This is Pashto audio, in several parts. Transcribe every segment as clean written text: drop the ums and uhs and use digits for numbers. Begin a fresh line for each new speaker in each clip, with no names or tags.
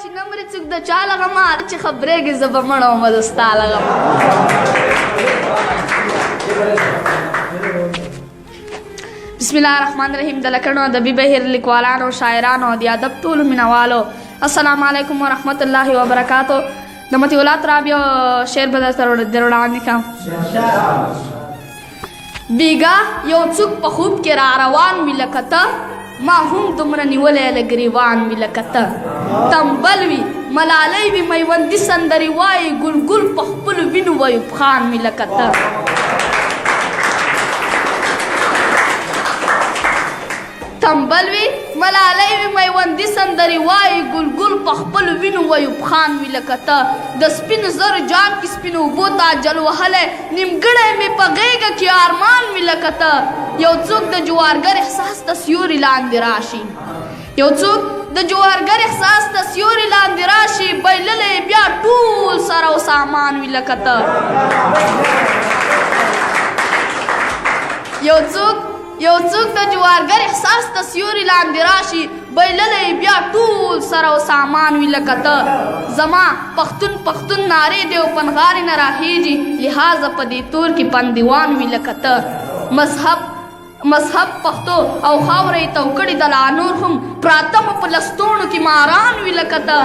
چې نمرې څوک د چا لغمه چې خبرېږي زه به مړه ومه د ستا لغمه. بسم الله الرحمن الرحیم. د لکڼو ادبي بهیر لیکوالانو شاعرانو د ادب ټولو مینوالو السلام علیکم ورحمت الله وبرکاتو. د مطیع الله ترابي یو شعر به درته در وړاندې کړم. بیګا یو څوک په خوب کې را روان وي لکه ته، ما هم دومره نیولی له ګریوان وي لکه ته. تنبل وي ملالۍ وي میوندي سندرې وایي، ګلګل په خپلو وینو ویوب خان وي لکه ته. تنبل وي ملالۍ وي میوندي سندرې وایي، ګلګل په خپلو وینو ویوب خان وي لکه ته. د سپینو زرو جام کې سپینو اوبو ته جل وهلی، نیمګړی مې په غېږه کې ارمان وي لکه ته. یو څوک د جوارګر احساس ته سیوري لاندې راشي، یو څوک د جوارګر احساس ته سیوري لاندې راشي، بایللی بیا ټول سره او سامان وي لکه ته. یو څوک د جوارګر احساس ته سیوري لاندې راشي، بایللی بیا ټول سره او سامان وي لکه ته. زما پښتون پښتون نارې دی او پنغارې نه راخیږي، لحاظه په دې تور کې پندیوان وي لکه ته. مذهب پښتو او خاوره یې توکړې د لا نور هم پراته مو په لستوڼو کې ماران وي لکه ته.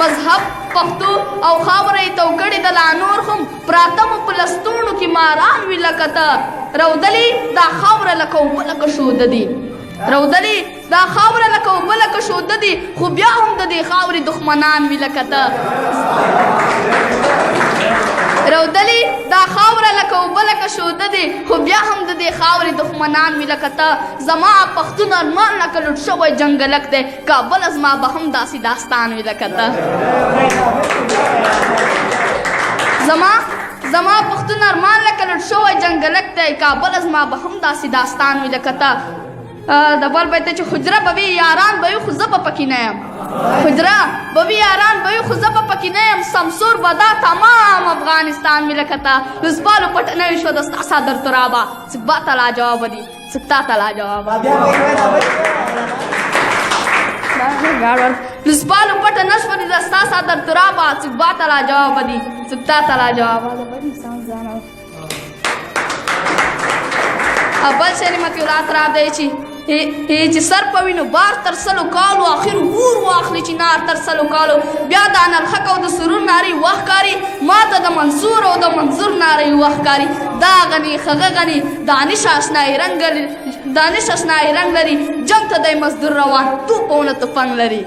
مذهب پښتو او خاوره یې توکړې د لا نور هم پراته مو په لستوڼو کې ماران وي لکه ته. رودلې دا خاوره لکه اوبه لکه شوده دي، رودلې دا خاوره لکه اوبه لکه شوده دي، خو بیا هم د دې خاورې دښمنان وي لکه ته. رودلې دا خاوره لکه اوبه لکه شوده دي، خو بیا هم د دې خاورې دښمنان وي لکه ته. زما پښتون ارمان لکه لوټ شوی جنګلک دی، کابل زما به هم داسې داستان وي لکه ته. زما پښتون ارمان لکه لوټ شوی جنګلک دی، کابل زما به هم داسې داستان وي لکه ته. د بل بیت چې حجره به وي یاران به وي خو زه به پکې نه یم، حجره به وي یاران به وي خو زه به پکې نه یم، سمسور به دا تمام افغانستان مې لکه ته. لوسپالو پټ نه وي شو د ستا صدر ترابه، څوک به ته لا جوابه دي څوک تا ته لا جوابه. لوسپالو پټه نه شوه د ستا صدر ترابه، څوک به ته لا جوابه دي څوک تا ته لا جوابه. بل شعر مطیع الله تراب دی چې سر په وینو بار تر سلو کالو، آخر ور واخلي چې نار تر سلو کالو، بیا د انالحق او د سرور نارې وخت کاري، ما ته د منصور او د منظور نارې وخت کاري. دا غني خغه غني دانش اشنایي رنګ لري، جنگ ته دی مزدور روان، توپونه تفنګ لري.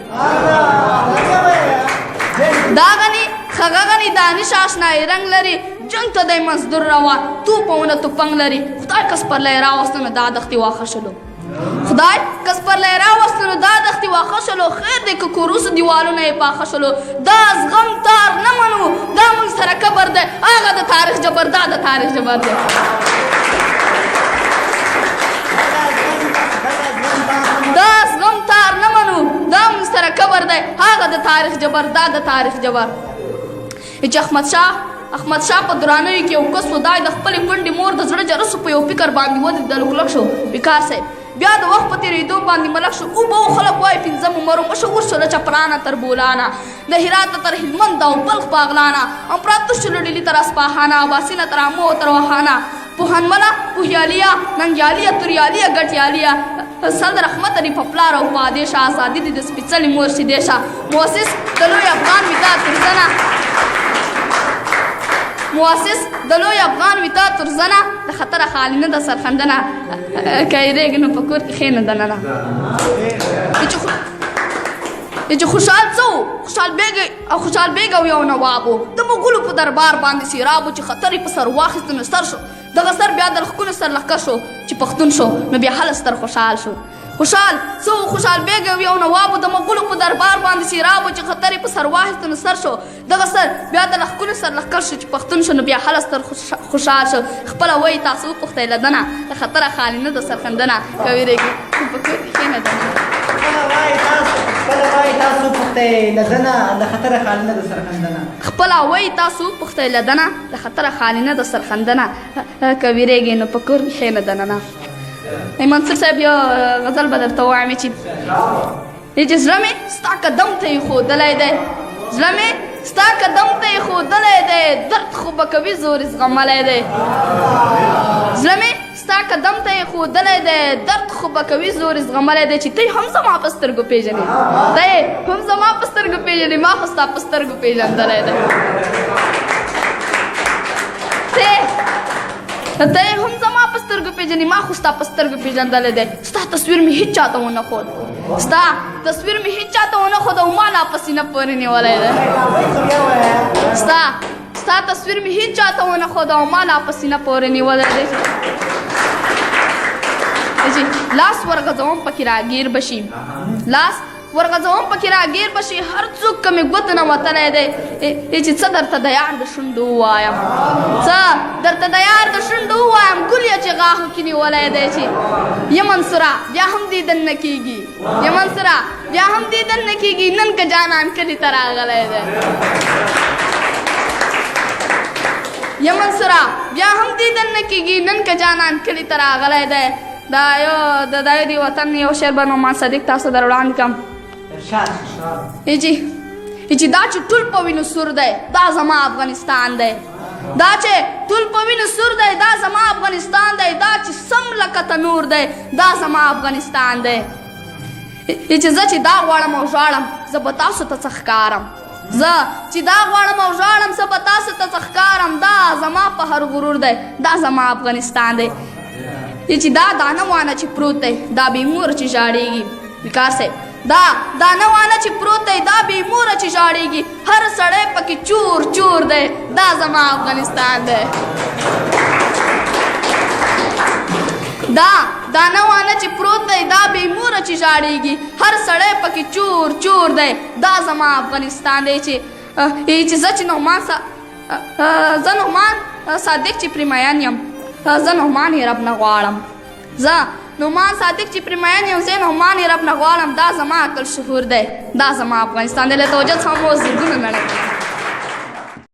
دا غني خغه غني دانش اشنایي رنګ لري، جنگ ته دی مزدور روان، توپونه تفنګ لري. خدای کس پر لی راوستو نو دا دښتې واښه شلو، خدای کس پر لی راوستو نو دا دښتې واښه شلو، خیر دی که کوروسو دیوالونه یې پاخه شلو. دا زغم تار نه منو، دا موږ سره کبر دی، هغه د تاریخ جبر، دا د تاریخ جبر دی. دا زغم تار نه منو، دا موږ سره کبر دی، هغه د تاریخ جبر، دا د تاریخ جبر. چې احمد شاه په درانیو کې یو کس و، دا د خپلې کونډې مور د زړه جرسو په یو فکر باندې ودرېد، د لوکلک شو وقار صاحب. بیا د وخت په تېرېدو باندې ملک شو، اوبه خلک وایي پنځم عمرو مشهور شو له چپرانه تر بولانه، د هراته تر هلمند او بلخ باغلانه، امپراتور شو له ډیلي تر اصفهانه، عباسینه تر امو تر وهانه، پوهنمله پوهیاليه ننګیاليه توریاليه ګټیاليه، صدر احمد علي په پلار او په آدېشه، ازادي دې د سپېڅلې مور شیدېشه، مؤسس د لوی افغان وطا ترزنه، مؤسس د لوی افغان وطا ترزنه، د خطره خالي نه د سرخندنه، که یې ریږي نو په کور کې کښېنه دننه. چې خوشحال څه و، خوشحال بیګ او یو نواب و، د مغولو په دربار باندې سیراب و، چې خطر یې په سر واخیستو نو ستر شو، دغه سر بیا د لښکرو سر لښکر شو، چې پښتون شو نو بیا هله ستر خوشحال شو. خوشحال څه و، خوشحال بیګ او یو نواب و، د مغولو په دربار باندې سیراب و، چې خطر یې په سر واخیستو نو ستر شو، دغه سر بیا د لښکرو سر لښکر شو، چې پښتون شو نو بیا هله ستر خوشحال شو. خپله وایي تاسو وپوښتئ له دنه، د خطره خالي نه د سرخندنه، که ویرېږي په کور کې کښېنه دننه. خپله وایي تاسو وپوښتئ له دنه، د خطره خالي نه د سرخندنه، خپله وایي تاسو وپوښتئ له دنه، د خطره خالي نه د سرخندنه، که ویرېږي نو په کور کې کښېنه دننه. منصور صاحب یو غزل به درته ووایم چې زړه مې ستا قدم ته ایښودلی دی زړه مې ستا قدم ته ایښودلی دی درد خو به کوي زور زغملی دی زړه مې ستا قدم ته ایښودلی دی درد خو به کوي زور زغملی دی چې ته هم زما په سترګو پېژنې ته هم زما په سترګو پېژنې ما خو ستا په سترګو پېژندلی دی ته هم زما په سترګو پېژنې ما خو ستا په سترګو پېژندلی دی ستا تصویر مې هېڅ چاته ونه ښود ستا تصویر مې هېڅ چاته ونه ښود او ما لا په سینه پورې نیولی دی ستا تصویر مې هېڅ چاته ونه ښود او ما لا په سینه پورې نیولی دی چې لاس ورغځوم پکې راګیر بشي لاس ورغځوم پکې راګیر بشي هر څوک که مې ګوت نه وتلی دی چې څه درته د یار د شونډو ووایم څه درته د یار د شونډو ووایم ګل یې چې غاښو کې نیولی دی چې یا منصوره بیا هم دیدن نه کېږي یا منصوره بیا هم دیدن نه کېږي نن که جانان کلي ته راغلی دی یا منصوره بیا هم دیدن نه کېږي نن که جانان کلي ته راغلی دی دا یو د دی وطن یو شعر به نعمان صدیق تاسو در وړاندې کړم چې دا چې ټول په وینو سور دی دا زما افغانستان دی دا چې ټول په وینو سور دی دا زما افغانستان دی دا چې سم لکه تنور دی دا زما افغانستان دی چې زه چې دا غواړم او ژاړم زه به تاسو ته څه ښکارم زه چې دا غواړم او ژاړم زه به تاسو ته څه ښکارم دا زما په هر غرور دی دا زما افغانستان دی چې دا دانه وانه چې پروت دی دا بې موره چې ژاړېږي وقار صاحب دا دانه وانه چې پروت دی دا بې موره چې ژاړېږي هر سړی پکې چور چور دی دا زما افغانستان دی دا دانه وانه چې پروت دی دا بې موره چې ژاړېږي هر سړی پکې چور چور دی دا زما افغانستان دی چې زه چې نعمان صادق چې پرې مین یم زه نعمان یې رب نه غواړم زه نعمان صادق چې پرې مین یم زه نعمان یې رب نه غواړم دا زما عقل شهور دی دا زما افغانستان دی له توجه څخه مو زرګونه مننه